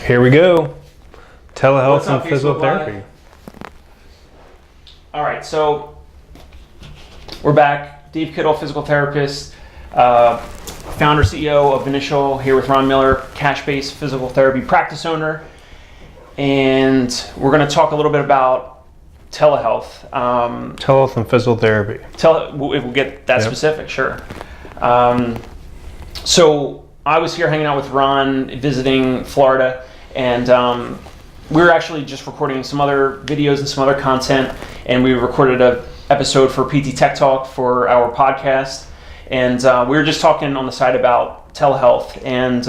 Here we go. Telehealth and physical therapy. All right, so we're back. Dave Kittle, physical therapist, founder, CEO of Vinitial, here with Ron Miller, cash-based physical therapy practice owner. And we're going to talk a little bit about telehealth. Telehealth and physical therapy. We'll get that specific, sure. So I was here hanging out with Ron, visiting Florida, and we were actually just recording some other videos and some other content, and we recorded an episode for PT Tech Talk for our podcast, and we were just talking on the side about telehealth, and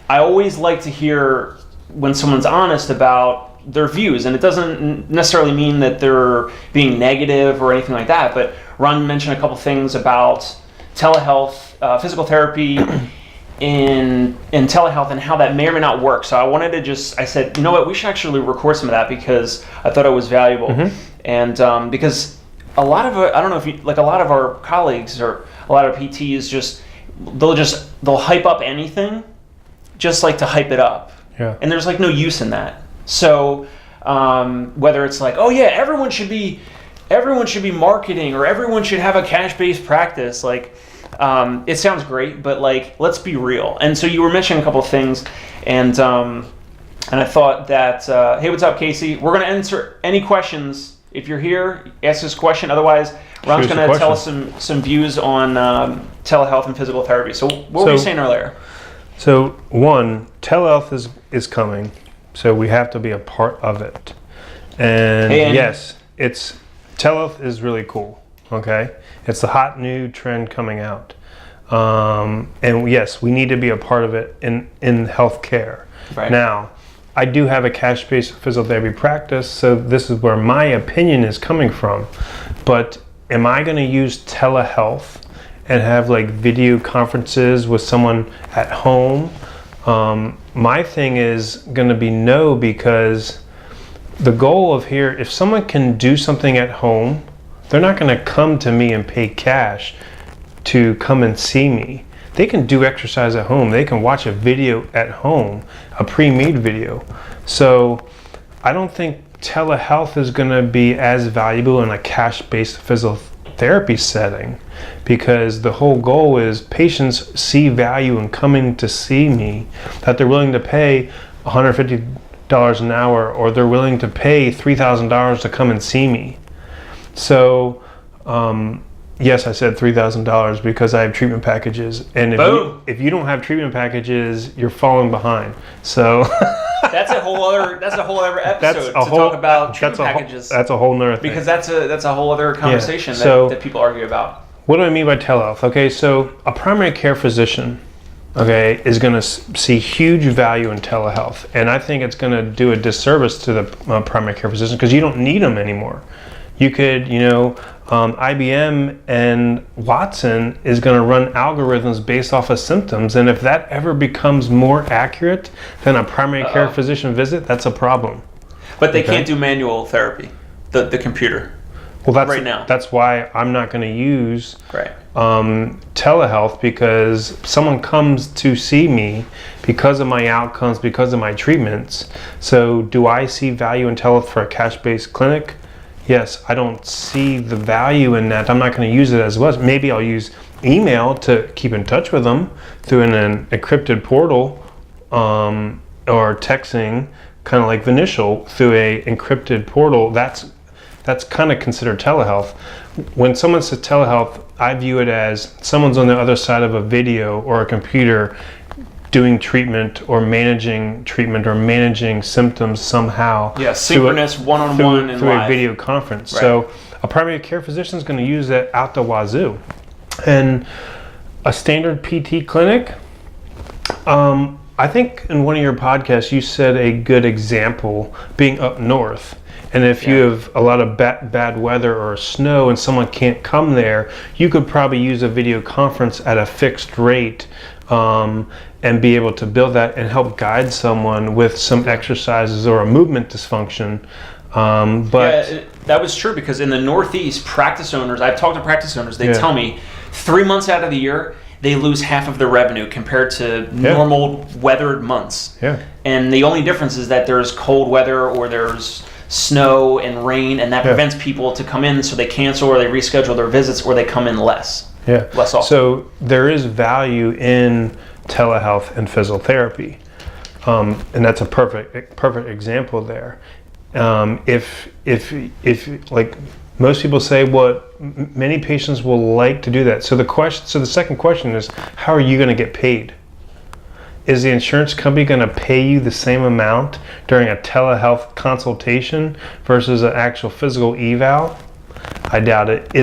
I always like to hear when someone's honest about their views, and it doesn't necessarily mean that they're being negative or anything like that, but Ron mentioned a couple things about telehealth, physical therapy in telehealth, and how that may or may not work. So I wanted to I said, you know what, we should actually record some of that because I thought it was valuable. And because a lot of I don't know if you, like a lot of our colleagues or a lot of PTs they'll hype up anything just like to hype it up. Yeah. And there's like no use in that. So whether it's like, oh yeah, everyone should be marketing, or everyone should have a cash-based practice, like it sounds great, but like, let's be real. And so you were mentioning a couple of things, and I thought that, hey, what's up, Casey? We're going to answer any questions. If you're here, ask us a question. Otherwise, Ron's going to tell us some views on telehealth and physical therapy. So what were you saying earlier? So one, telehealth is coming, so we have to be a part of it. And yes, telehealth is really cool. Okay, it's the hot new trend coming out, and yes, we need to be a part of it in healthcare. Right. Now, I do have a cash-based physical therapy practice, so this is where my opinion is coming from. But am I going to use telehealth and have like video conferences with someone at home? My thing is going to be no, because the goal of here, if someone can do something at home, they're not going to come to me and pay cash to come and see me. They can do exercise at home. They can watch a video at home, a pre-made video. So I don't think telehealth is going to be as valuable in a cash-based physical therapy setting, because the whole goal is patients see value in coming to see me, that they're willing to pay $150 an hour, or they're willing to pay $3,000 to come and see me. So yes, I said $3,000 because I have treatment packages, and if you don't have treatment packages, you're falling behind. So that's a whole other episode to talk about treatment packages. That's a whole nother thing, because that's a whole other conversation that people argue about. What do I mean by telehealth? Okay, so a primary care physician, okay, is going to see huge value in telehealth, and I think it's going to do a disservice to the primary care physician, because you don't need them anymore. You could, IBM and Watson is going to run algorithms based off of symptoms, and if that ever becomes more accurate than a primary care physician visit, that's a problem. But they can't do manual therapy, the computer. Well, right now. That's why I'm not going to use telehealth, because someone comes to see me because of my outcomes, because of my treatments. So do I see value in telehealth for a cash-based clinic? Yes, I don't see the value in that. I'm not going to use it as well. Maybe I'll use email to keep in touch with them through an encrypted portal, or texting, kind of like Vinitial, through a encrypted portal. That's kind of considered telehealth. When someone says telehealth, I view it as someone's on the other side of a video or a computer doing treatment or managing symptoms somehow. Yeah, synchronous, one-on-one and through live. A video conference. Right. So a primary care physician is going to use that out the wazoo. And a standard PT clinic, I think in one of your podcasts you said a good example being up north. And if you have a lot of bad weather or snow and someone can't come there, you could probably use a video conference at a fixed rate, and be able to build that and help guide someone with some exercises or a movement dysfunction. That was true, because in the Northeast, I've talked to practice owners, they tell me 3 months out of the year, they lose half of their revenue compared to normal weathered months. Yeah. And the only difference is that there's cold weather or there's snow and rain, and that prevents people to come in, so they cancel or they reschedule their visits, or they come in less. Yeah. Less often. So there is value in telehealth and physiotherapy, and that's a perfect example there. If like most people say, many patients will like to do that. So the second question is, how are you going to get paid? Is the insurance company going to pay you the same amount during a telehealth consultation versus an actual physical eval? I doubt it.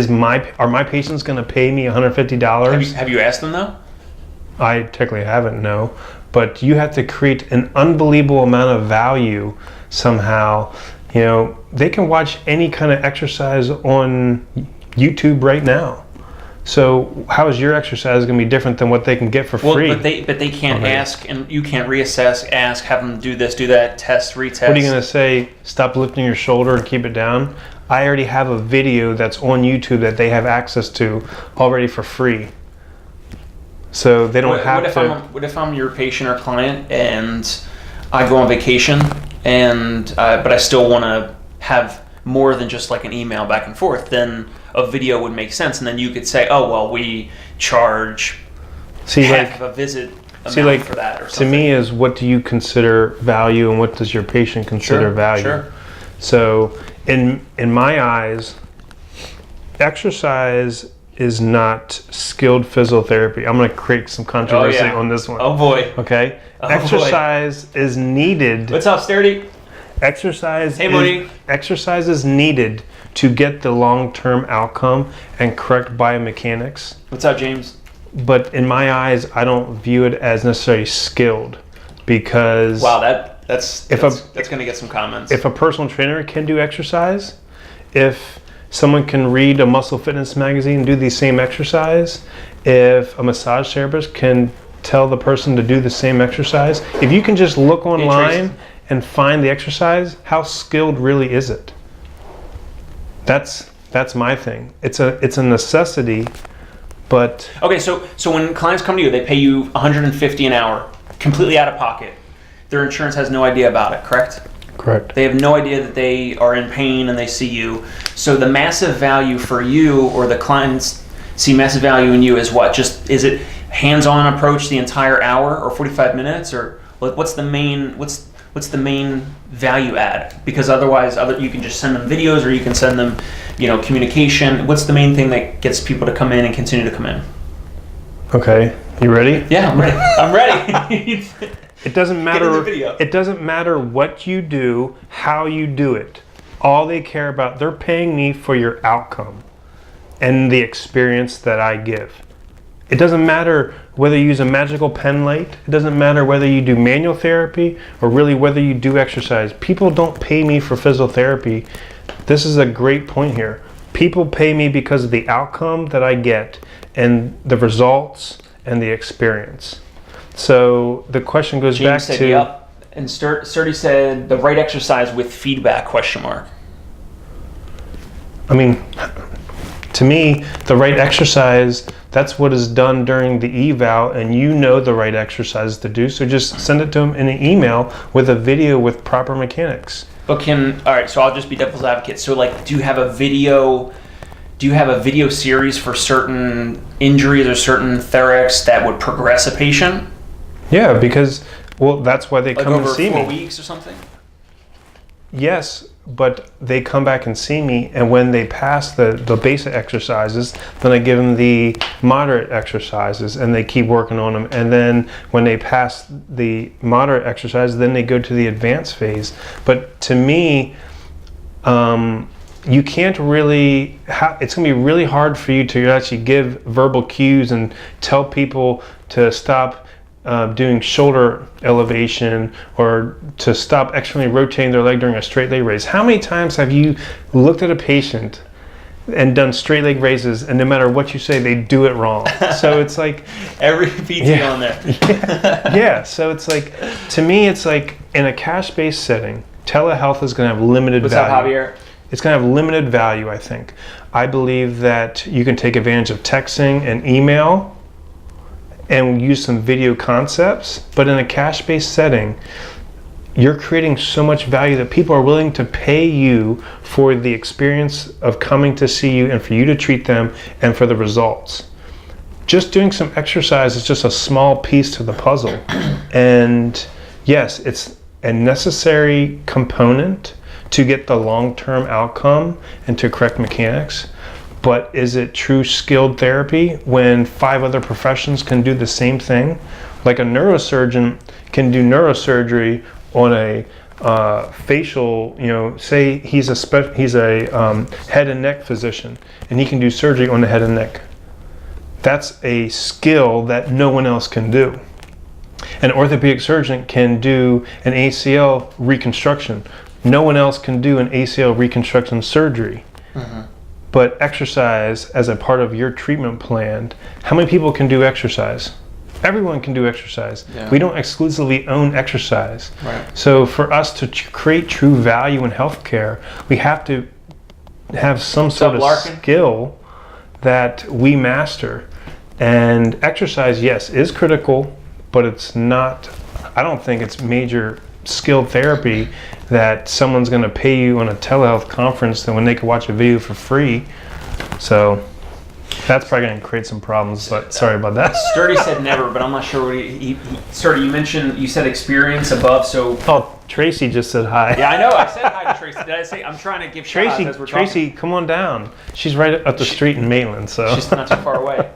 Are my patients going to pay me $150? Have you asked them though? I technically haven't, no. But you have to create an unbelievable amount of value somehow. You know, they can watch any kind of exercise on YouTube right now. So how is your exercise going to be different than what they can get for free? But they can't ask, and you can't reassess, ask, have them do this, do that, test, retest. What are you going to say? Stop lifting your shoulder and keep it down? I already have a video that's on YouTube that they have access to already for free. So they don't have to. What if I'm your patient or client and I go on vacation and but I still want to have more than just like an email back and forth? Then a video would make sense, and then you could say, oh well, we charge half of a visit amount for that or something. To me, is what do you consider value and what does your patient consider value? Sure. So in my eyes, exercise is not skilled physiotherapy. I'm going to create some controversy on this one. Oh boy. Okay. Exercise is needed. What's up, Sturdy? Exercise is needed to get the long-term outcome and correct biomechanics. What's up, James? But in my eyes, I don't view it as necessarily skilled, because that's going to get some comments. If a personal trainer can do exercise, if someone can read a muscle fitness magazine and do the same exercise, if a massage therapist can tell the person to do the same exercise, if you can just look online and find the exercise, how skilled really is it? That's my thing. It's a necessity, but okay. So when clients come to you, they pay you $150 an hour, completely out of pocket. Their insurance has no idea about it, correct? Correct. They have no idea that they are in pain and they see you. So the massive value for you, or the clients see massive value in you, is what? Just, is it hands-on approach the entire hour or 45 minutes, or what's the main value add? Because otherwise, you can just send them videos, or you can send them, communication. What's the main thing that gets people to come in and continue to come in? Okay, you ready? Yeah, I'm ready. I'm ready. It doesn't matter. It doesn't matter what you do, how you do it. All they care about, they're paying me for your outcome and the experience that I give. It doesn't matter whether you use a magical pen light. It doesn't matter whether you do manual therapy or really whether you do exercise. People don't pay me for physiotherapy. This is a great point here. People pay me because of the outcome that I get and the results and the experience. So the question goes back to... Yep. And Sturdy said the right exercise with feedback, ? I mean, to me, the right exercise, that's what is done during the eval, and you know the right exercise to do, so just send it to them in an email with a video with proper mechanics. But all right, so I'll just be devil's advocate. So do you have a video series for certain injuries or certain thorax that would progress a patient? Yeah, because, that's why they come to see me. Over 4 weeks or something? Yes, but they come back and see me, and when they pass the basic exercises, then I give them the moderate exercises, and they keep working on them. And then when they pass the moderate exercise, then they go to the advanced phase. But to me, you can't really, it's going to be really hard for you to actually give verbal cues and tell people to stop doing shoulder elevation or to stop externally rotating their leg during a straight leg raise. How many times have you looked at a patient and done straight leg raises, and no matter what you say, they do it wrong? So it's like every PT on there. Yeah. So it's like, to me, it's like in a cash-based setting, telehealth is going to have limited value. What's up, Javier? It's going to have limited value, I think. I believe that you can take advantage of texting and email and use some video concepts. But in a cash-based setting, you're creating so much value that people are willing to pay you for the experience of coming to see you and for you to treat them and for the results. Just doing some exercise is just a small piece to the puzzle. And yes, it's a necessary component to get the long-term outcome and to correct mechanics. But is it true skilled therapy when 5 other professions can do the same thing? Like a neurosurgeon can do neurosurgery on a facial, say he's a head and neck physician, and he can do surgery on the head and neck. That's a skill that no one else can do. An orthopedic surgeon can do an ACL reconstruction. No one else can do an ACL reconstruction surgery. Mm-hmm. But exercise as a part of your treatment plan, how many people can do exercise? Everyone can do exercise. Yeah. We don't exclusively own exercise. Right. So for us to create true value in healthcare, we have to have some sort of skill that we master. And exercise, yes, is critical, but it's not, I don't think it's major skilled therapy that someone's going to pay you on a telehealth conference than when they can watch a video for free. So that's probably going to create some problems, but sorry about that. Sturdy said never, but I'm not sure what Sturdy, you said experience above, so... Oh, Tracy just said hi. Yeah, I know, I said hi to Tracy. Did I say, I'm trying to give shout-outs as we're talking. Tracy, come on down. She's right up the street in Maitland, so... She's not too far away.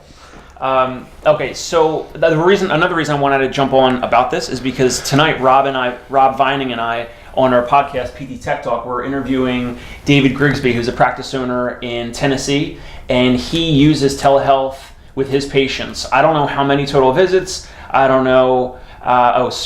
Okay, so another reason I wanted to jump on about this is because tonight Rob Vining and I, on our podcast, PT Tech Talk, we're interviewing David Grigsby, who's a practice owner in Tennessee, and he uses telehealth with his patients. I don't know how many total visits. I don't know.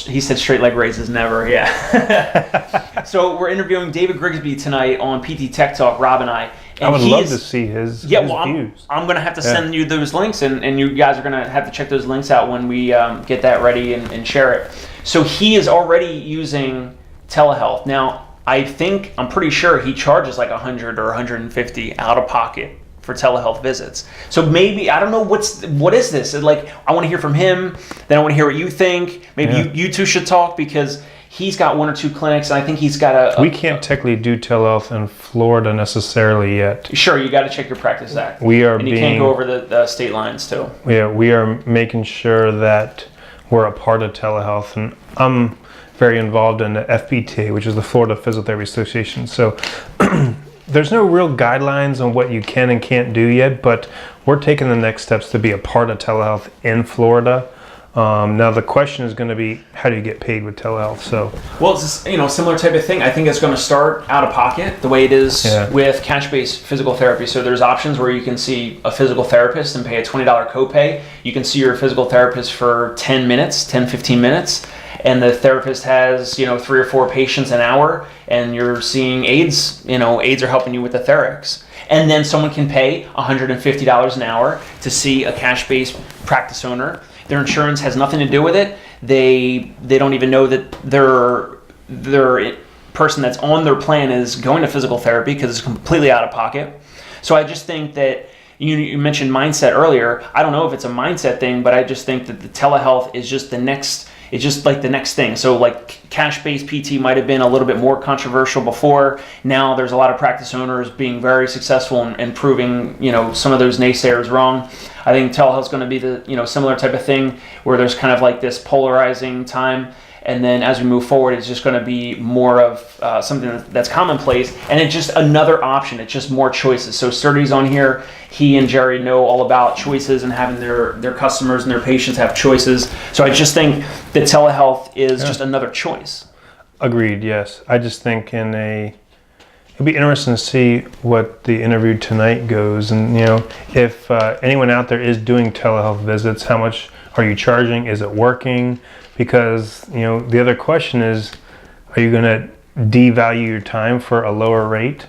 He said straight leg raises, never. Yeah. So we're interviewing David Grigsby tonight on PT Tech Talk, Rob and I. And I would love to see his views. I'm going to have to send you those links, and you guys are going to have to check those links out when we get that ready and share it. So he is already using telehealth. Now, I'm pretty sure he charges like $100 or $150 out of pocket for telehealth visits. So maybe, I don't know, what is this? Like, I want to hear from him, then I want to hear what you think. Maybe you two should talk, because he's got 1 or 2 clinics, and I think he's got we can't technically do telehealth in Florida necessarily yet. Sure, you got to check your practice act. And you can't go over the state lines too. Yeah, we are making sure that we're a part of telehealth, and I'm very involved in the FPTA, which is the Florida Physiotherapy Association. So there's no real guidelines on what you can and can't do yet, but we're taking the next steps to be a part of telehealth in Florida. Now the question is going to be, how do you get paid with telehealth? So, well, it's similar type of thing. I think it's going to start out of pocket the way it is with cash-based physical therapy. So there's options where you can see a physical therapist and pay a $20 copay. You can see your physical therapist for 15 minutes, and the therapist has 3 or 4 patients an hour, and you're seeing aides. Aides are helping you with the Therax. And then someone can pay $150 an hour to see a cash-based practice owner. Their insurance has nothing to do with it. They don't even know that their person that's on their plan is going to physical therapy, because it's completely out of pocket. So I just think that you mentioned mindset earlier. I don't know if it's a mindset thing, but I just think that the telehealth is just the next. It's just like the next thing. So like cash-based PT might have been a little bit more controversial before. Now there's a lot of practice owners being very successful in proving, some of those naysayers wrong. I think telehealth is going to be the, similar type of thing where there's kind of like this polarizing time. And then as we move forward, it's just going to be more of something that's commonplace. And it's just another option. It's just more choices. So Sturdy's on here. He and Jerry know all about choices and having their customers and their patients have choices. So I just think that telehealth is just another choice. Agreed, yes. I just think it'd be interesting to see what the interview tonight goes. And, if anyone out there is doing telehealth visits, how much are you charging? Is it working? Because, the other question is, are you going to devalue your time for a lower rate?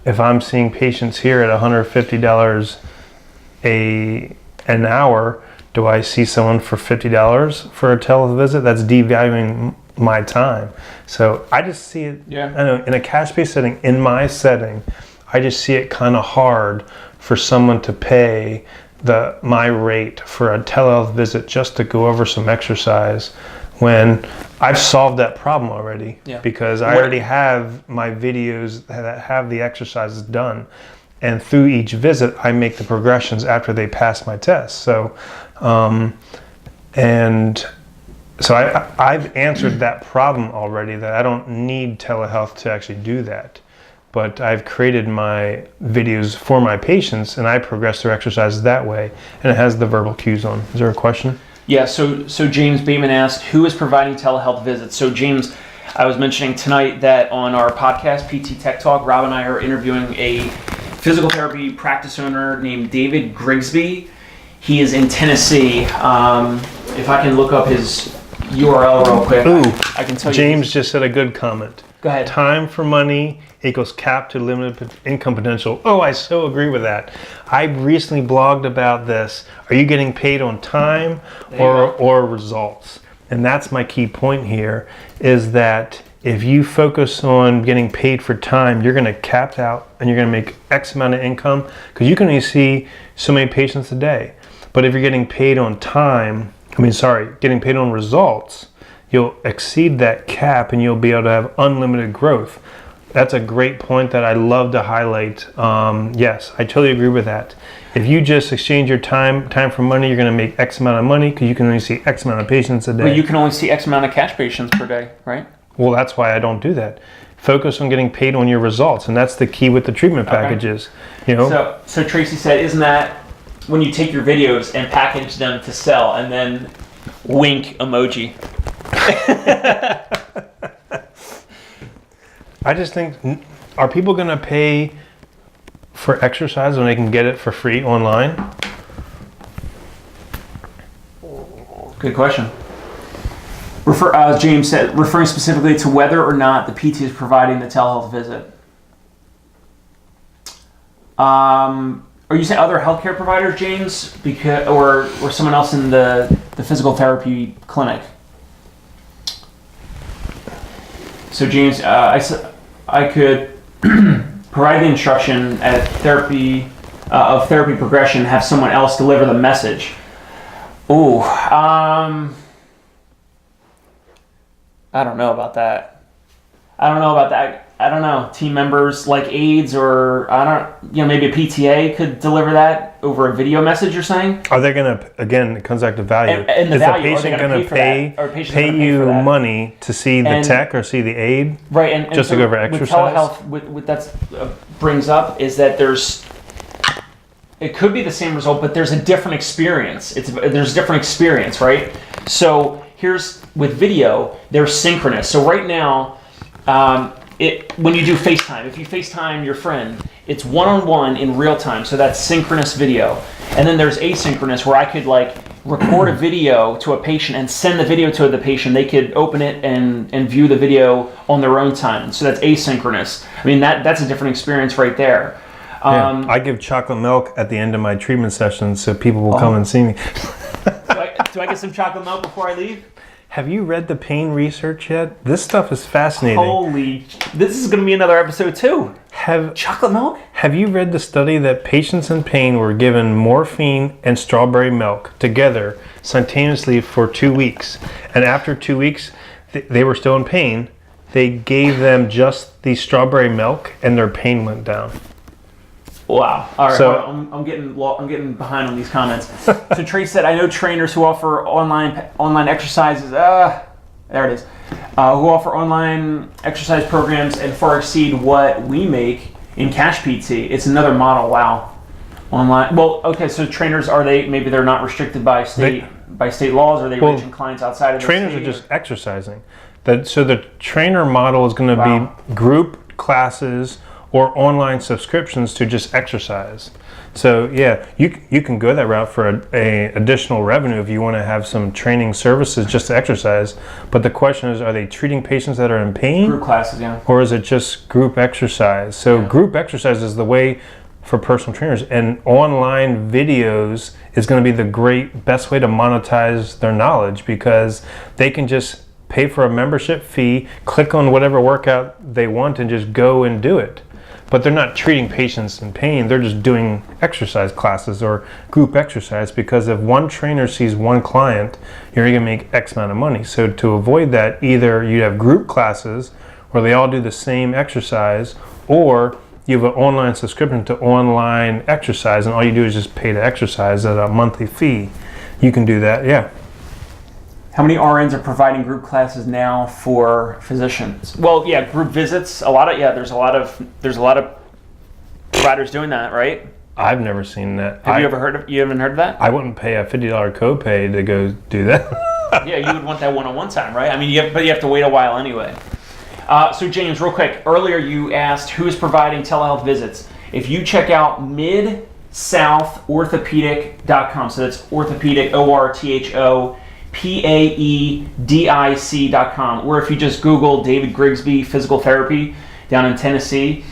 If I'm seeing patients here at $150 an hour, do I see someone for $50 for a telehealth visit? That's devaluing my time. So I just see it, I know, in a cash-based setting, in my setting, I just see it kind of hard for someone to pay my rate for a telehealth visit just to go over some exercise when I've solved that problem already? Yeah. Because I already have my videos that have the exercises done, and through each visit I make the progressions after they pass my test. So I've answered that problem already, that I don't need telehealth to actually do that. But I've created my videos for my patients, and I progress their exercises that way, and it has the verbal cues on. Is there a question? Yeah, so James Bateman asked, who is providing telehealth visits? So James, I was mentioning tonight that on our podcast, PT Tech Talk, Rob and I are interviewing a physical therapy practice owner named David Grigsby. He is in Tennessee. If I can look up his URL real quick, I can tell you. James just said a good comment. Go ahead. Time for money equals cap to limited income potential. Oh, I so agree with that. I recently blogged about this. Are you getting paid on time or results? And that's my key point here, is that if you focus on getting paid for time, you're going to cap out and you're going to make X amount of income, because you can only see so many patients a day. But if you're getting paid on getting paid on results, you'll exceed that cap and you'll be able to have unlimited growth. That's a great point that I love to highlight. Yes, I totally agree with that. If you just exchange your time for money, you're going to make X amount of money, because you can only see X amount of patients a day. Well, you can only see X amount of cash patients per day, right? Well, that's why I don't do that. Focus on getting paid on your results, and that's the key with the treatment packages. You know. So Tracy said, isn't that when you take your videos and package them to sell, and then wink emoji? I just think, are people going to pay for exercise when they can get it for free online? Good question. James said, referring specifically to whether or not the PT is providing the telehealth visit. Are you saying other healthcare providers, James, or someone else in the physical therapy clinic? So James, I could provide the instruction at therapy progression, have someone else deliver the message. I don't know about that. I don't know. Team members like aides, or maybe a PTA could deliver that over a video message, you're saying? Are they going to, again, it comes back to value. And the Is value, the patient going to pay you money to see the tech or see the aide? Right, and just so to go over exercise? With telehealth, what that brings up is that it could be the same result, but there's a different experience. There's a different experience, right? So with video, they're synchronous. So right now, when you do FaceTime, if you FaceTime your friend, it's one-on-one in real time, so that's synchronous video. And then there's asynchronous, where I could record a video to a patient and send the video to the patient. They could open it and view the video on their own time. So that's asynchronous. I mean, that's a different experience right there. I give chocolate milk at the end of my treatment sessions so people will come and see me. Do I get some chocolate milk before I leave? Have you read the pain research yet? This stuff is fascinating. This is going to be another episode too. Chocolate milk? Have you read the study that patients in pain were given morphine and strawberry milk together simultaneously for 2 weeks? And after 2 weeks, they were still in pain. They gave them just the strawberry milk and their pain went down. Wow. All right. So, I'm getting behind on these comments. So Trace said, I know trainers who offer online exercises. There it is. Who offer online exercise programs and far exceed what we make in cash PT. It's another model. Wow. Online. Well, okay. So trainers, maybe they're not restricted by state laws? Are they reaching clients outside of the trainers state? Are just exercising. So the trainer model is going to be group classes or online subscriptions to just exercise. So yeah, you can go that route for a additional revenue if you want to have some training services just to exercise. But the question is, are they treating patients that are in pain? Group classes, yeah. Or is it just group exercise? So group exercise is the way for personal trainers, and online videos is going to be the best way to monetize their knowledge, because they can just pay for a membership fee, click on whatever workout they want, and just go and do it. but they're not treating patients in pain. They're just doing exercise classes or group exercise, because if one trainer sees one client, you're going to make X amount of money. So to avoid that, either you have group classes where they all do the same exercise, or you have an online subscription to online exercise, and all you do is just pay to exercise at a monthly fee. You can do that, yeah. How many RNs are providing group classes now for physicians? Well, yeah, group visits. There's a lot of providers doing that, right? I've never seen that. You haven't heard of that? I wouldn't pay a $50 copay to go do that. Yeah, you would want that one-on-one time, right? I mean, but you have to wait a while anyway. So James, real quick, earlier you asked who's providing telehealth visits. If you check out midsouthorthopedic.com, so that's orthopedic, ORTHOPAEDIC.com, or if you just Google David Grigsby Physical Therapy down in Tennessee,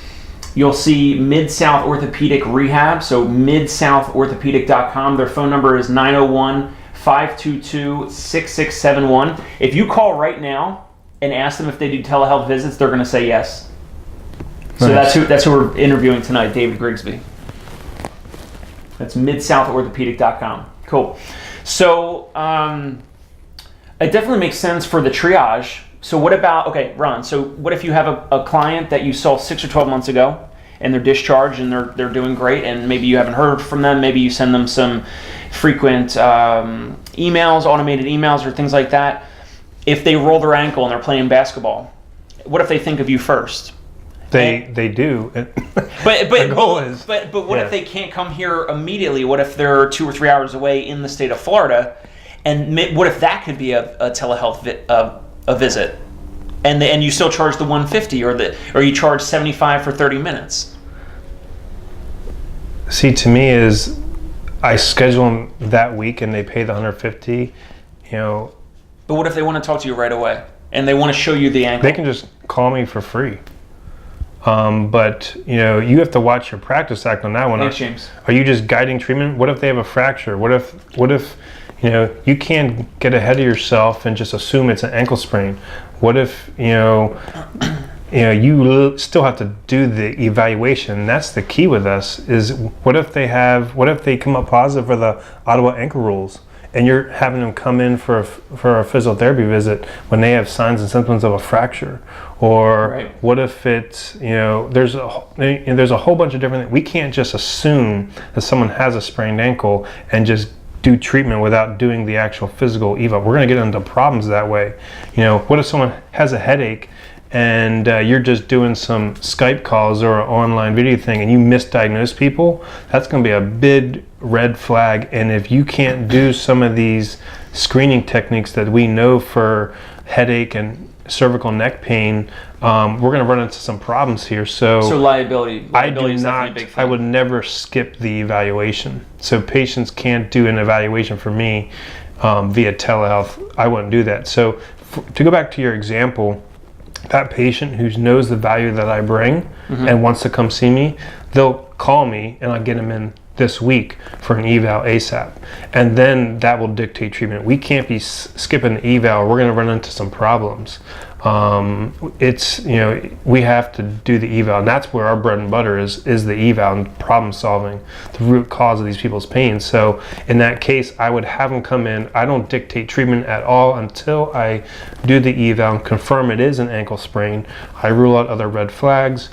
you'll see Mid-South Orthopedic Rehab, so midsouthorthopedic.com. Their phone number is 901-522-6671. If you call right now and ask them if they do telehealth visits, they're going to say yes. So nice. that's who we're interviewing tonight, David Grigsby. That's midsouthorthopedic.com. Cool. So it definitely makes sense for the triage. So what about, okay, Ron, so what if you have a client that you saw 6 or 12 months ago and they're discharged and they're doing great, and maybe you haven't heard from them, maybe you send them some frequent emails, automated emails or things like that. If they roll their ankle and they're playing basketball, what if they think of you first? They do. But the goal is. But what if they can't come here immediately? What if they're 2 or 3 hours away in the state of Florida? And what if that could be a telehealth a visit, and you still charge the $150 or you charge $75 for 30 minutes? See, to me is I schedule them that week and they pay the $150. But what if they want to talk to you right away and they want to show you the ankle? They can just call me for free. But you have to watch your practice act on that one. Thanks, James. Are you just guiding treatment? What if they have a fracture? What if you can't get ahead of yourself and just assume it's an ankle sprain? What if you still have to do the evaluation? That's the key with us. Is what if they come up positive for the Ottawa ankle rules, and you're having them come in for a physiotherapy visit when they have signs and symptoms of a fracture? Or right. What if it's, there's a whole bunch of different, we can't just assume that someone has a sprained ankle and just do treatment without doing the actual physical eval. We're going to get into problems that way. What if someone has a headache and you're just doing some Skype calls or an online video thing and you misdiagnose people? That's going to be a big red flag. And if you can't do some of these screening techniques that we know for headache and cervical neck pain, we're going to run into some problems here. So liability is definitely a big thing. I would never skip the evaluation. So patients can't do an evaluation for me via telehealth. I wouldn't do that. So to go back to your example, that patient who knows the value that I bring and wants to come see me, they'll call me and I'll get them in this week for an eval ASAP, and then that will dictate treatment. We can't be skipping the eval. We're going to run into some problems. We have to do the eval, and that's where our bread and butter is the eval and problem solving, the root cause of these people's pain. So in that case, I would have them come in. I don't dictate treatment at all until I do the eval and confirm it is an ankle sprain. I rule out other red flags,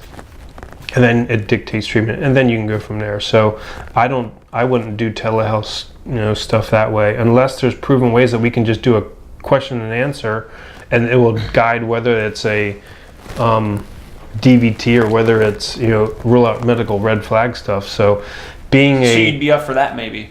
and then it dictates treatment, and then you can go from there. So I wouldn't do telehealth stuff that way unless there's proven ways that we can just do a question and answer, and it will guide whether it's a DVT or whether it's rule out medical red flag stuff. So you'd be up for that maybe.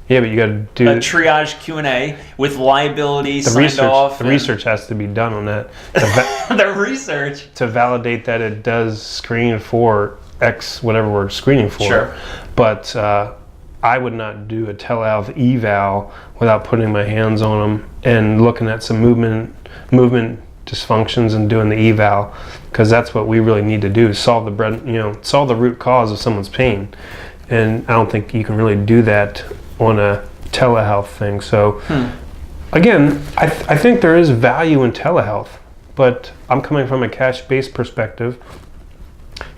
Yeah, but you got to do a triage Q&A with liability signed off. The research has to be done on that. The research to validate that it does screen for X, whatever we're screening for. Sure. But I would not do a telehealth eval without putting my hands on them and looking at some movement dysfunctions and doing the eval, because that's what we really need to do: solve the root cause of someone's pain. And I don't think you can really do that on a telehealth thing. So again, I think there is value in telehealth, but I'm coming from a cash-based perspective.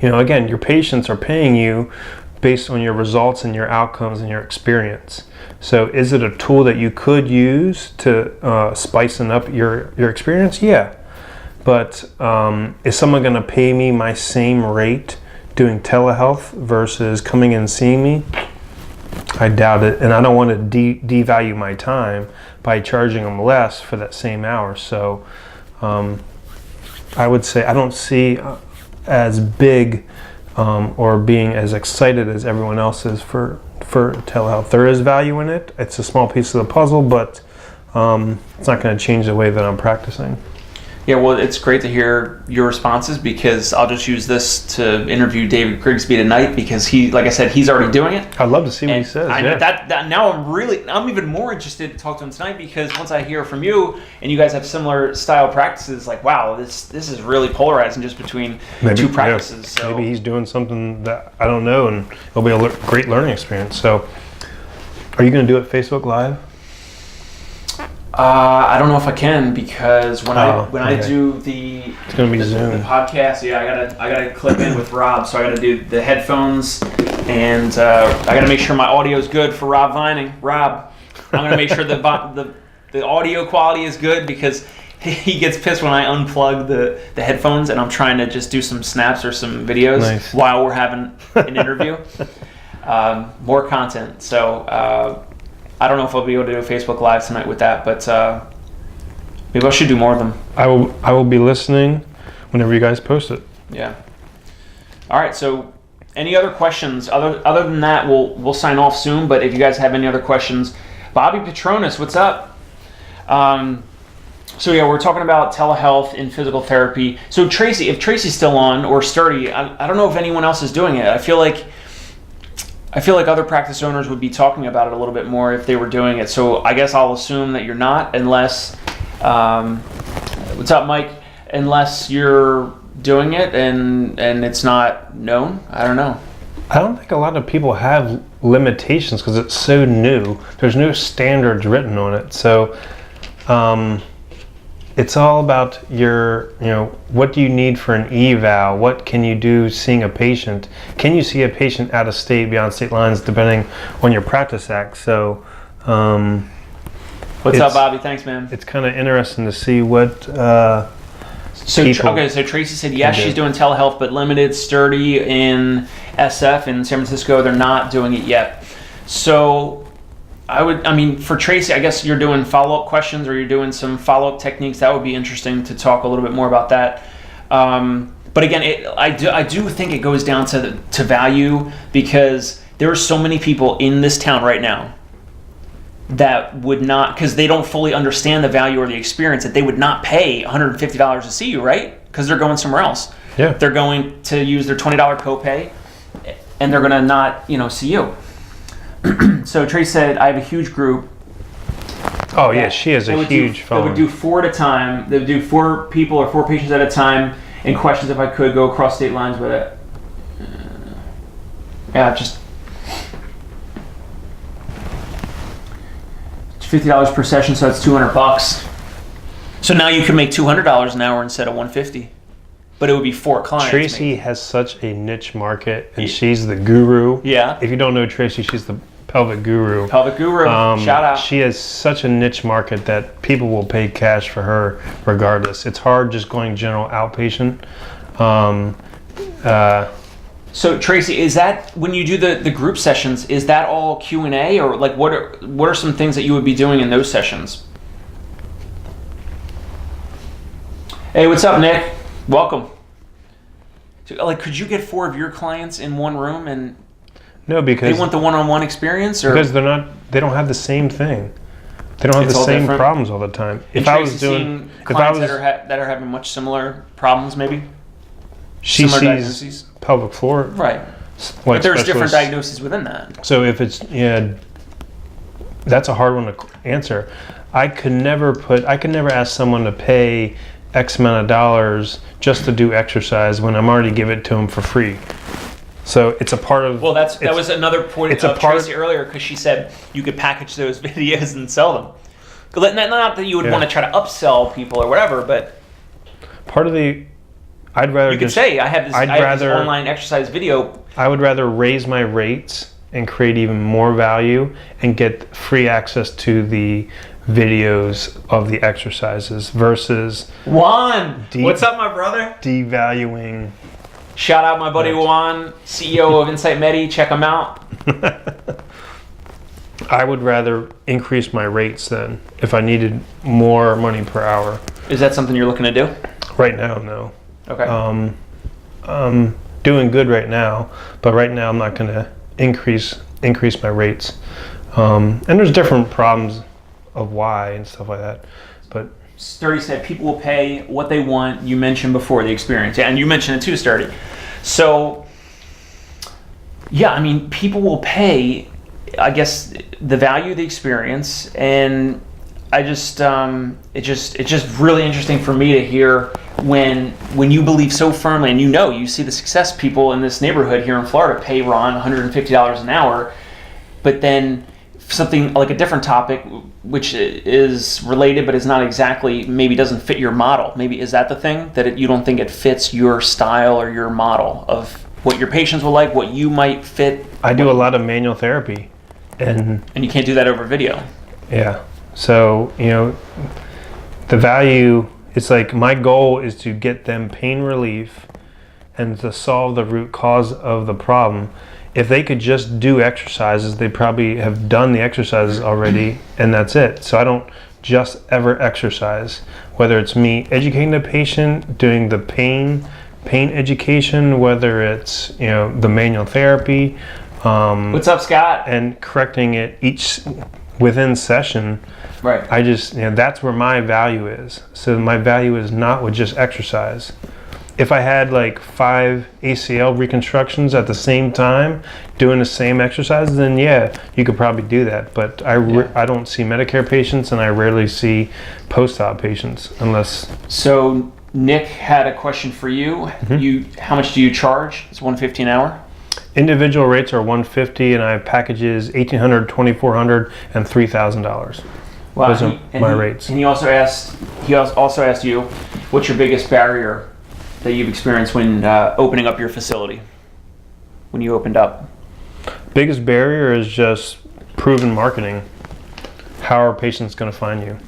again, your patients are paying you based on your results and your outcomes and your experience. So is it a tool that you could use to spicing up your experience? Yeah. But is someone going to pay me my same rate doing telehealth versus coming and seeing me? I doubt it. And I don't want to devalue my time by charging them less for that same hour. So I would say I don't see as big or being as excited as everyone else is for telehealth. There is value in it. It's a small piece of the puzzle, but it's not going to change the way that I'm practicing. Yeah, well, it's great to hear your responses, because I'll just use this to interview David Grigsby tonight, because he, like I said, he's already doing it. I'd love to see what he says. I know that now I'm even more interested to talk to him tonight, because once I hear from you and you guys have similar style practices, like, wow, this is really polarizing just between two practices. Yeah. So maybe he's doing something that I don't know, and it'll be a great learning experience. So are you going to do it Facebook Live? I don't know if I can, because when I do it's gonna be Zoom. The podcast, I gotta clip in with Rob, so I gotta do the headphones, and I gotta make sure my audio is good for Rob Vining. Rob, I'm gonna make sure the audio quality is good, because he gets pissed when I unplug the headphones and I'm trying to just do some snaps or some videos while we're having an interview. More content, so. I don't know if I'll be able to do a Facebook Live tonight with that, but maybe I should do more of them. I will be listening whenever you guys post it. Yeah. All right. So, any other questions? Other than that, we'll sign off soon. But if you guys have any other questions, Bobby Petronas, what's up? So yeah, we're talking about telehealth in physical therapy. So Tracy, if Tracy's still on, or Sturdy, I don't know if anyone else is doing it. I feel like other practice owners would be talking about it a little bit more if they were doing it. So I guess I'll assume that you're not, unless, what's up, Mike? Unless you're doing it and it's not known. I don't know. I don't think a lot of people have limitations because it's so new. There's no standards written on it. So it's all about what do you need for an eval? What can you do seeing a patient? Can you see a patient out of state, beyond state lines, depending on your practice act? So what's up, Bobby? Thanks, man. It's kind of interesting to see what so Tracy said yes, she's doing telehealth, but limited. Sturdy in SF in San Francisco, they're not doing it yet. So for Tracy, I guess you're doing follow-up questions, or you're doing some follow-up techniques. That would be interesting to talk a little bit more about that. But again, I do think it goes down to value, because there are so many people in this town right now that would not, because they don't fully understand the value or the experience, that they would not pay $150 to see you, right? Because they're going somewhere else. Yeah. They're going to use their $20 copay, and they're going to not, see you. So Trace said, I have a huge group. Oh yeah, she has a huge phone. They would do 4 at a time. They would do 4 people or 4 patients at a time, and questions if I could go across state lines with it. Just it's $50 per session, so that's $200. So now you can make $200 an hour instead of $150. But it would be 4 clients. Tracy has such a niche market, and she's the guru. Yeah. If you don't know Tracy, she's the pelvic guru. Pelvic guru. Shout out. She has such a niche market that people will pay cash for her regardless. It's hard just going general outpatient. So Tracy, is that when you do the group sessions, is that all Q&A, or like what are some things that you would be doing in those sessions? Hey, what's up, Nick? Welcome. So, could you get 4 of your clients in one room, and no, because they want the one-on-one experience, or because they don't have the same thing. They don't have the same problems all the time. If I was doing clients that are having much similar problems, maybe she sees diagnoses. Pelvic floor, right? But there's different diagnoses within that. So if it's that's a hard one to answer. I could never ask someone to pay X amount of dollars just to do exercise when I'm already give it to them for free. So it's a part of. Well, that was another point of Tracy earlier, because she said you could package those videos and sell them. Not that you would want to try to upsell people or whatever, but part of the. I'd rather You could just say, I have this online exercise video. I would rather raise my rates and create even more value and get free access to the videos of the exercises versus Juan, what's up, my brother? Devaluing. Shout out my buddy Juan, CEO of Insight Medi. Check him out. I would rather increase my rates then if I needed more money per hour. Is that something you're looking to do? Right now, no. Okay. Doing good right now, but right now I'm not going to increase my rates. And there's different problems of why and stuff like that. But Sturdy said people will pay what they want. You mentioned before the experience, yeah, and you mentioned it too, Sturdy. So, yeah, I mean, people will pay, I guess, the value of the experience, and I just it's just really interesting for me to hear when you believe so firmly, and you see the success people in this neighborhood here in Florida pay Ron $150 an hour, but then something like a different topic which is related but is not exactly, maybe doesn't fit your model. Maybe is that the thing, that you don't think it fits your style or your model of what your patients will like, what you might fit? I do a lot of manual therapy, and you can't do that over video. Yeah. So, the value, it's like my goal is to get them pain relief and to solve the root cause of the problem. If they could just do exercises, they probably have done the exercises already, and that's it. So I don't just ever exercise, whether it's me educating the patient, doing the pain education, whether it's, the manual therapy. What's up, Scott? And correcting it within session. Right. I just, that's where my value is. So my value is not with just exercise. If I had like 5 ACL reconstructions at the same time, doing the same exercises, then yeah, you could probably do that. But I don't see Medicare patients, and I rarely see post-op patients unless. So Nick had a question for you. Mm-hmm. How much do you charge? It's $150 an hour. Individual rates are $150, and I have packages $1,800, $2,400, and $3,000. Wow. Those are my rates. And he also asked you, what's your biggest barrier that you've experienced when opening up your facility? When you opened up, biggest barrier is just proven marketing. How are patients going to find you?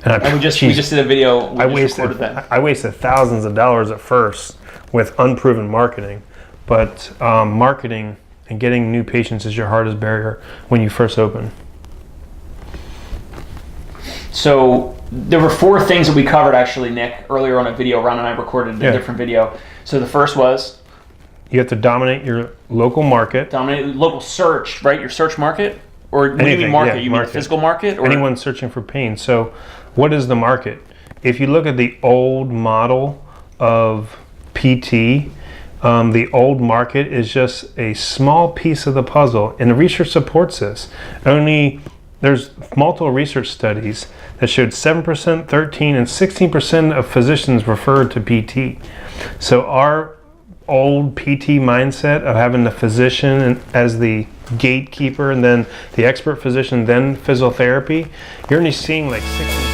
And we just did a video. I wasted thousands of dollars at first with unproven marketing. But marketing and getting new patients is your hardest barrier when you first open. So there were 4 things that we covered, actually, Nick, earlier on a video. Ron and I recorded a different video. So the first was? You have to dominate your local market. Dominate local search, right? Your search market? Or what do you mean market? You mean the physical market? Or? Anyone searching for pain. So what is the market? If you look at the old model of PT, the old market is just a small piece of the puzzle, and the research supports this. There's multiple research studies that showed 7%, 13%, and 16% of physicians referred to PT. So our old PT mindset of having the physician as the gatekeeper and then the expert physician, then physiotherapy, you're only seeing like 6